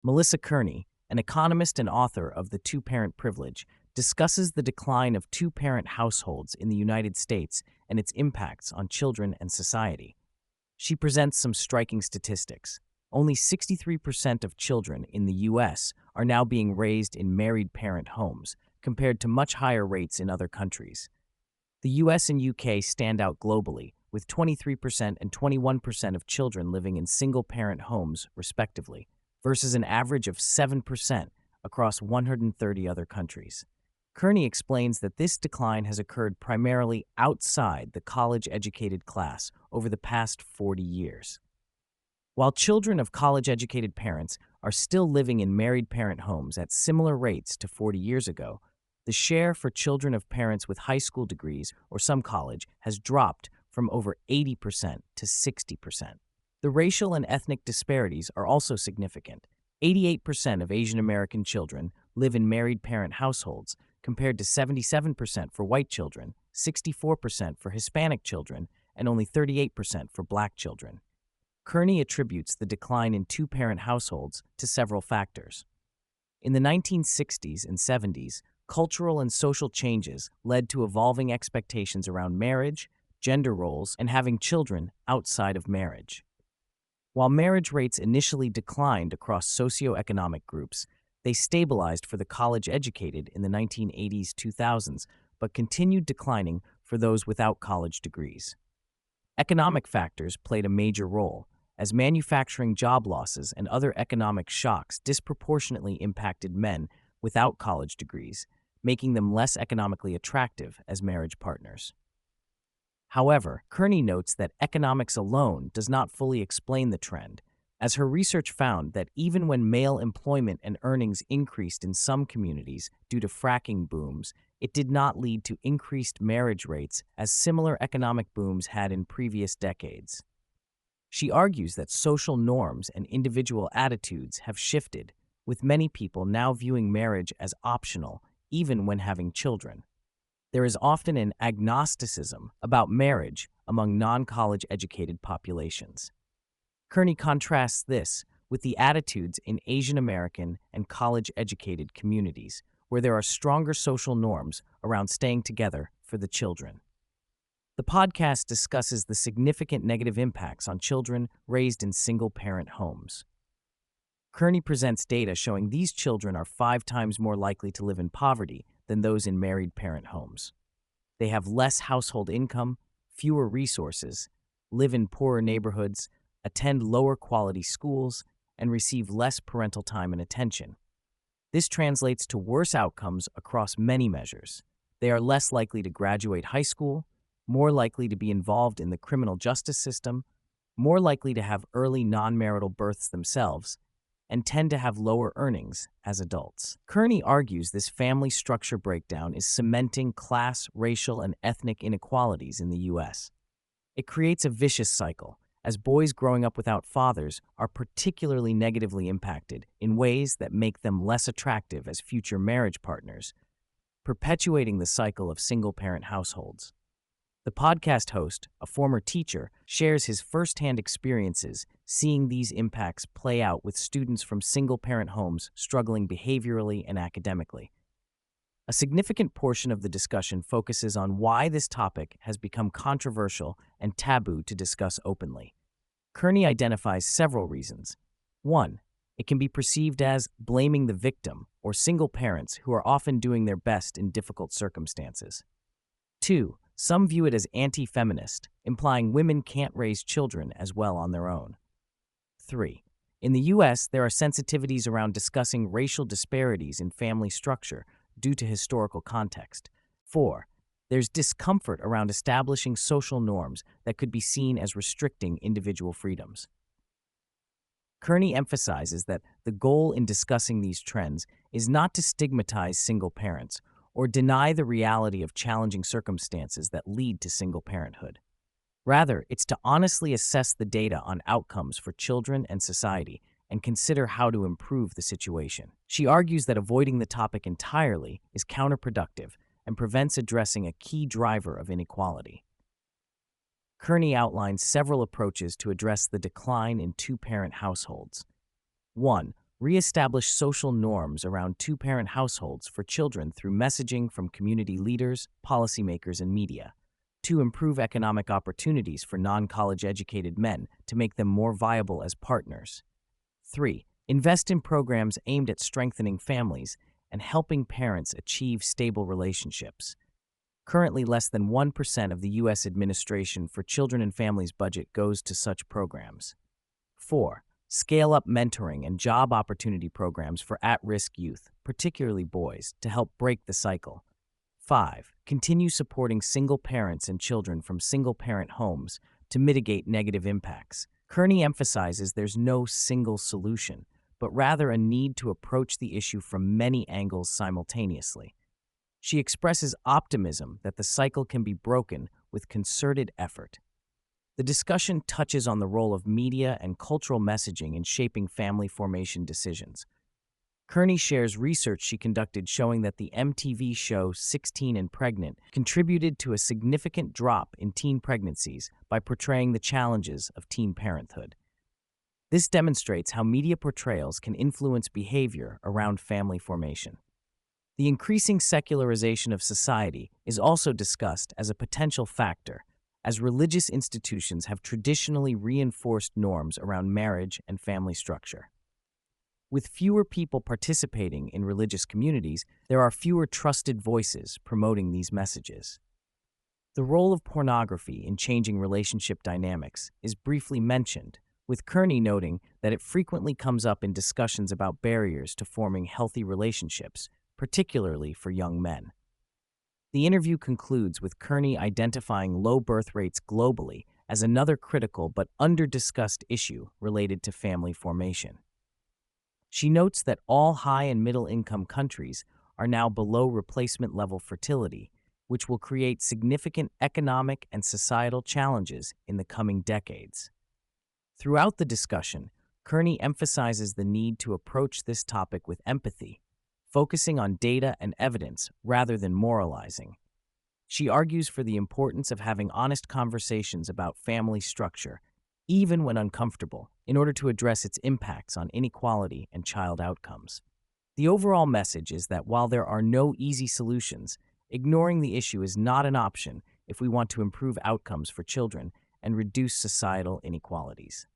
Melissa Kearney, an economist and author of The Two-Parent Privilege, discusses the decline of two-parent households in the United States and its impacts on children and society. She presents some striking statistics. Only 63% of children in the U.S. are now being raised in married parent homes, compared to much higher rates in other countries. The U.S. and U.K. stand out globally, with 23% and 21% of children living in single-parent homes, respectively, versus an average of 7% across 130 other countries. Kearney explains that this decline has occurred primarily outside the college-educated class over the past 40 years. While children of college-educated parents are still living in married parent homes at similar rates to 40 years ago, the share for children of parents with high school degrees or some college has dropped from over 80% to 60%. The racial and ethnic disparities are also significant. 88% of Asian American children live in married parent households, compared to 77% for white children, 64% for Hispanic children, and only 38% for black children. Kearney attributes the decline in two-parent households to several factors. In the 1960s and 70s, cultural and social changes led to evolving expectations around marriage, gender roles, and having children outside of marriage. While marriage rates initially declined across socioeconomic groups, they stabilized for the college-educated in the 1980s-2000s, but continued declining for those without college degrees. Economic factors played a major role, as manufacturing job losses and other economic shocks disproportionately impacted men without college degrees, making them less economically attractive as marriage partners. However, Kearney notes that economics alone does not fully explain the trend, as her research found that even when male employment and earnings increased in some communities due to fracking booms, it did not lead to increased marriage rates as similar economic booms had in previous decades. She argues that social norms and individual attitudes have shifted, with many people now viewing marriage as optional, even when having children. There is often an agnosticism about marriage among non-college educated populations. Kearney contrasts this with the attitudes in Asian American and college-educated communities, where there are stronger social norms around staying together for the children. The podcast discusses the significant negative impacts on children raised in single-parent homes. Kearney presents data showing these children are 5 times more likely to live in poverty than those in married parent homes. They have less household income, fewer resources, live in poorer neighborhoods, attend lower quality schools, and receive less parental time and attention. This translates to worse outcomes across many measures. They are less likely to graduate high school, more likely to be involved in the criminal justice system, more likely to have early non-marital births themselves, and tend to have lower earnings as adults. Kearney argues this family structure breakdown is cementing class, racial, and ethnic inequalities in the U.S. It creates a vicious cycle, as boys growing up without fathers are particularly negatively impacted in ways that make them less attractive as future marriage partners, perpetuating the cycle of single-parent households. The podcast host, a former teacher, shares his firsthand experiences seeing these impacts play out with students from single-parent homes struggling behaviorally and academically. A significant portion of the discussion focuses on why this topic has become controversial and taboo to discuss openly. Kearney identifies several reasons. 1. It can be perceived as blaming the victim or single parents who are often doing their best in difficult circumstances. 2. Some view it as anti-feminist, implying women can't raise children as well on their own. 3. In the U.S., there are sensitivities around discussing racial disparities in family structure due to historical context. 4. There's discomfort around establishing social norms that could be seen as restricting individual freedoms. Kearney emphasizes that the goal in discussing these trends is not to stigmatize single parents or deny the reality of challenging circumstances that lead to single parenthood. Rather, it's to honestly assess the data on outcomes for children and society and consider how to improve the situation. She argues that avoiding the topic entirely is counterproductive and prevents addressing a key driver of inequality. Kearney outlines several approaches to address the decline in two-parent households. 1. Reestablish social norms around two-parent households for children through messaging from community leaders, policymakers, and media. 2. Improve economic opportunities for non-college educated men to make them more viable as partners. 3. Invest in programs aimed at strengthening families and helping parents achieve stable relationships. Currently, less than 1% of the U.S. administration for children and families budget goes to such programs. 4. Scale up mentoring and job opportunity programs for at-risk youth, particularly boys, to help break the cycle. 5. Continue supporting single parents and children from single-parent homes to mitigate negative impacts. Kearney emphasizes there's no single solution, but rather a need to approach the issue from many angles simultaneously. She expresses optimism that the cycle can be broken with concerted effort. The discussion touches on the role of media and cultural messaging in shaping family formation decisions. Kearney shares research she conducted showing that the MTV show 16 and Pregnant contributed to a significant drop in teen pregnancies by portraying the challenges of teen parenthood. This demonstrates how media portrayals can influence behavior around family formation. The increasing secularization of society is also discussed as a potential factor, as religious institutions have traditionally reinforced norms around marriage and family structure. With fewer people participating in religious communities, there are fewer trusted voices promoting these messages. The role of pornography in changing relationship dynamics is briefly mentioned, with Kearney noting that it frequently comes up in discussions about barriers to forming healthy relationships, particularly for young men. The interview concludes with Kearney identifying low birth rates globally as another critical but under-discussed issue related to family formation. She notes that all high and middle-income countries are now below replacement-level fertility, which will create significant economic and societal challenges in the coming decades. Throughout the discussion, Kearney emphasizes the need to approach this topic with empathy, focusing on data and evidence rather than moralizing. She argues for the importance of having honest conversations about family structure, even when uncomfortable, in order to address its impacts on inequality and child outcomes. The overall message is that while there are no easy solutions, ignoring the issue is not an option if we want to improve outcomes for children and reduce societal inequalities.